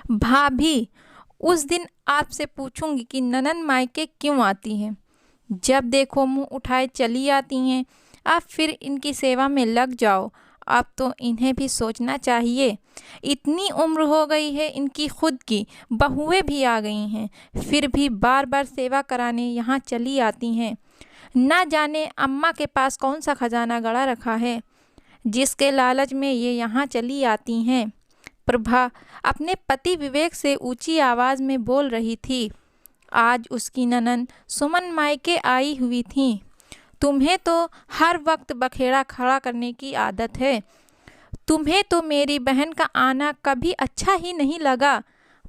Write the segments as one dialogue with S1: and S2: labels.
S1: भाभी, उस दिन आपसे पूछूंगी कि ननद मायके क्यों आती हैं। जब देखो मुंह उठाए चली आती हैं। आप फिर इनकी सेवा में लग जाओ। अब तो इन्हें भी सोचना चाहिए। इतनी उम्र हो गई है इनकी, खुद की बहुएं भी आ गई हैं, फिर भी बार बार सेवा कराने यहाँ चली आती हैं। ना जाने अम्मा के पास कौन सा खजाना गड़ा रखा है, जिसके लालच में ये यहाँ चली आती हैं। प्रभा अपने पति विवेक से ऊंची आवाज़ में बोल रही थी। आज उसकी ननंद सुमन मायके आई हुई थी। तुम्हें तो हर वक्त बखेड़ा खड़ा करने की आदत है। तुम्हें तो मेरी बहन का आना कभी अच्छा ही नहीं लगा।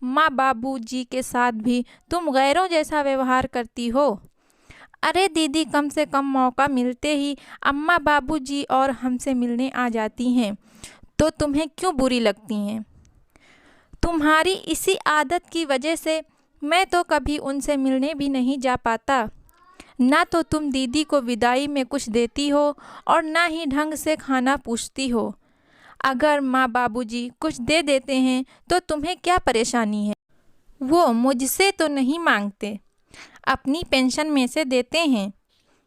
S1: माँ बाबूजी के साथ भी तुम गैरों जैसा व्यवहार करती हो। अरे दीदी, कम से कम मौका मिलते ही अम्मा बाबूजी और हमसे मिलने आ जाती हैं, तो तुम्हें क्यों बुरी लगती हैं? तुम्हारी इसी आदत की वजह से मैं तो कभी उनसे मिलने भी नहीं जा पाता। ना तो तुम दीदी को विदाई में कुछ देती हो और ना ही ढंग से खाना पूछती हो। अगर माँ बाबूजी कुछ दे देते हैं तो तुम्हें क्या परेशानी है? वो मुझसे तो नहीं मांगते, अपनी पेंशन में से देते हैं।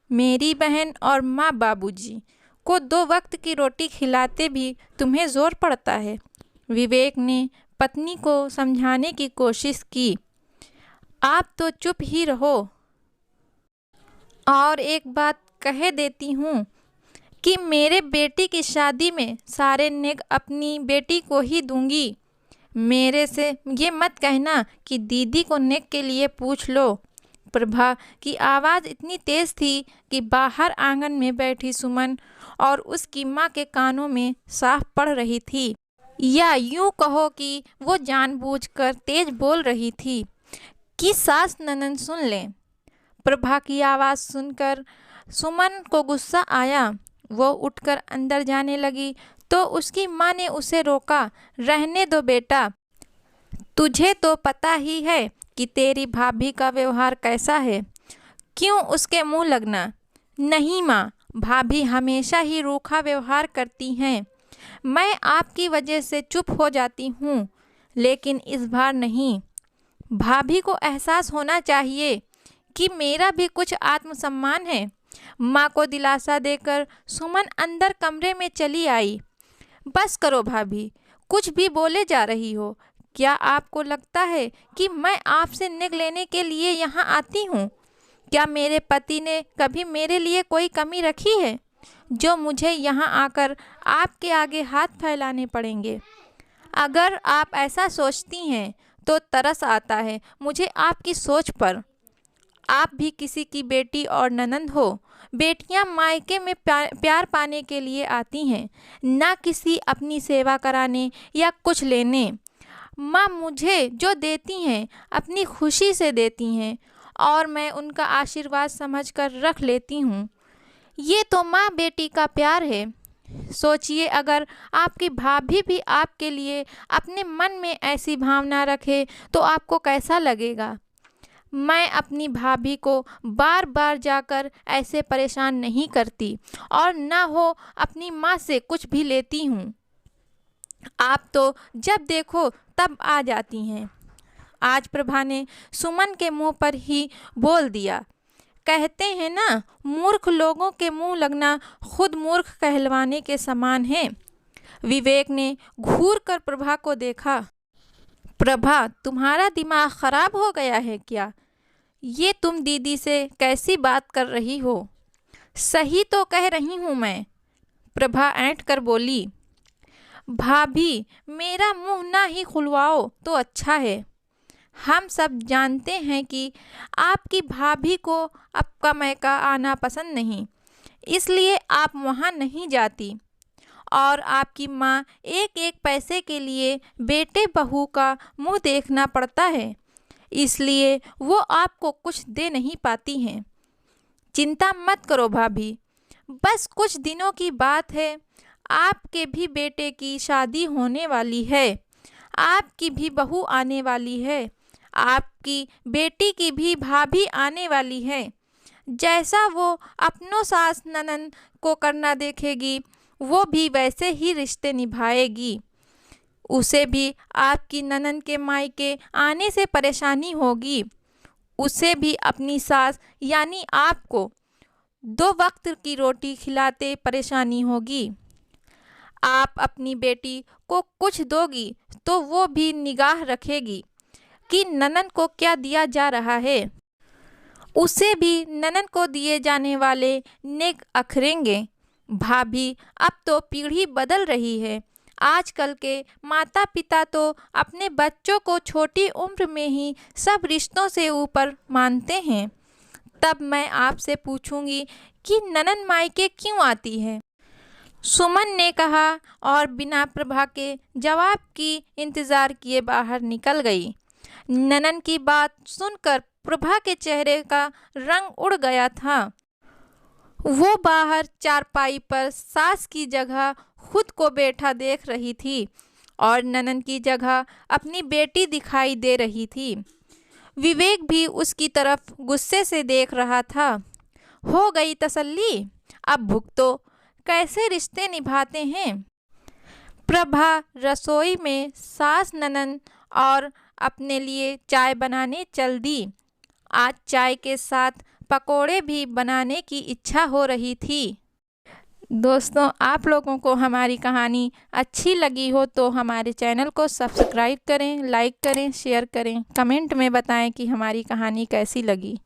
S1: मेरी बहन और माँ बाबूजी को 2 वक्त की रोटी खिलाते भी तुम्हें ज़ोर पड़ता है। विवेक ने पत्नी को समझाने की कोशिश की। आप तो चुप ही रहो। और एक बात कह देती हूँ कि मेरे बेटी की शादी में सारे नेक अपनी बेटी को ही दूंगी। मेरे से ये मत कहना कि दीदी को नेक के लिए पूछ लो। प्रभा की आवाज़ इतनी तेज़ थी कि बाहर आंगन में बैठी सुमन और उसकी माँ के कानों में साफ पड़ रही थी, या यूँ कहो कि वो जानबूझकर तेज बोल रही थी कि सास ननद सुन लें। प्रभा की आवाज़ सुनकर सुमन को गुस्सा आया। वो उठकर अंदर जाने लगी तो उसकी माँ ने उसे रोका। रहने दो बेटा, तुझे तो पता ही है कि तेरी भाभी का व्यवहार कैसा है। क्यों उसके मुंह लगना? नहीं माँ, भाभी हमेशा ही रूखा व्यवहार करती हैं। मैं आपकी वजह से चुप हो जाती हूँ, लेकिन इस बार नहीं। भाभी को एहसास होना चाहिए कि मेरा भी कुछ आत्मसम्मान है। माँ को दिलासा देकर सुमन अंदर कमरे में चली आई। बस करो भाभी, कुछ भी बोले जा रही हो। क्या आपको लगता है कि मैं आपसे निग लेने के लिए यहाँ आती हूँ? क्या मेरे पति ने कभी मेरे लिए कोई कमी रखी है जो मुझे यहाँ आकर आपके आगे हाथ फैलाने पड़ेंगे? अगर आप ऐसा सोचती हैं तो तरस आता है मुझे आपकी सोच पर। आप भी किसी की बेटी और ननंद हो। बेटियां मायके में प्यार पाने के लिए आती हैं, ना किसी अपनी सेवा कराने या कुछ लेने। माँ मुझे जो देती हैं अपनी खुशी से देती हैं और मैं उनका आशीर्वाद समझकर रख लेती हूँ। ये तो माँ बेटी का प्यार है। सोचिए, अगर आपकी भाभी भी आपके लिए अपने मन में ऐसी भावना रखे तो आपको कैसा लगेगा? मैं अपनी भाभी को बार बार जाकर ऐसे परेशान नहीं करती और ना हो अपनी माँ से कुछ भी लेती हूँ। आप तो जब देखो तब आ जाती हैं। आज प्रभा ने सुमन के मुंह पर ही बोल दिया। कहते हैं ना, मूर्ख लोगों के मुंह लगना खुद मूर्ख कहलवाने के समान है। विवेक ने घूर कर प्रभा को देखा। प्रभा, तुम्हारा दिमाग खराब हो गया है क्या? ये तुम दीदी से कैसी बात कर रही हो? सही तो कह रही हूँ मैं, प्रभा ऐंठ कर बोली। भाभी, मेरा मुंह ना ही खुलवाओ तो अच्छा है। हम सब जानते हैं कि आपकी भाभी को आपका मायका आना पसंद नहीं, इसलिए आप वहाँ नहीं जाती। और आपकी माँ एक एक पैसे के लिए बेटे बहू का मुंह देखना पड़ता है, इसलिए वो आपको कुछ दे नहीं पाती हैं। चिंता मत करो भाभी, बस कुछ दिनों की बात है। आपके भी बेटे की शादी होने वाली है, आपकी भी बहू आने वाली है, आपकी बेटी की भी भाभी आने वाली है। जैसा वो अपनों सास ननद को करना देखेगी, वो भी वैसे ही रिश्ते निभाएगी। उसे भी आपकी ननद के मायके आने से परेशानी होगी। उसे भी अपनी सास यानी आपको 2 वक्त की रोटी खिलाते परेशानी होगी। आप अपनी बेटी को कुछ दोगी तो वो भी निगाह रखेगी कि ननद को क्या दिया जा रहा है। उसे भी ननद को दिए जाने वाले नेक अखरेंगे। भाभी, अब तो पीढ़ी बदल रही है। आजकल के माता पिता तो अपने बच्चों को छोटी उम्र में ही सब रिश्तों से ऊपर मानते हैं। तब मैं आपसे पूछूंगी कि ननद मायके क्यों आती है? सुमन ने कहा और बिना प्रभा के जवाब की इंतज़ार किए बाहर निकल गई। ननद की बात सुनकर प्रभा के चेहरे का रंग उड़ गया था। वो बाहर चारपाई पर सास की जगह खुद को बैठा देख रही थी और ननद की जगह अपनी बेटी दिखाई दे रही थी। विवेक भी उसकी तरफ गुस्से से देख रहा था। हो गई तसल्ली, अब भुगतो कैसे रिश्ते निभाते हैं। प्रभा रसोई में सास ननद और अपने लिए चाय बनाने चल दी। आज चाय के साथ पकोड़े भी बनाने की इच्छा हो रही थी। दोस्तों, आप लोगों को हमारी कहानी अच्छी लगी हो तो हमारे चैनल को सब्सक्राइब करें, लाइक करें, शेयर करें, कमेंट में बताएं कि हमारी कहानी कैसी लगी।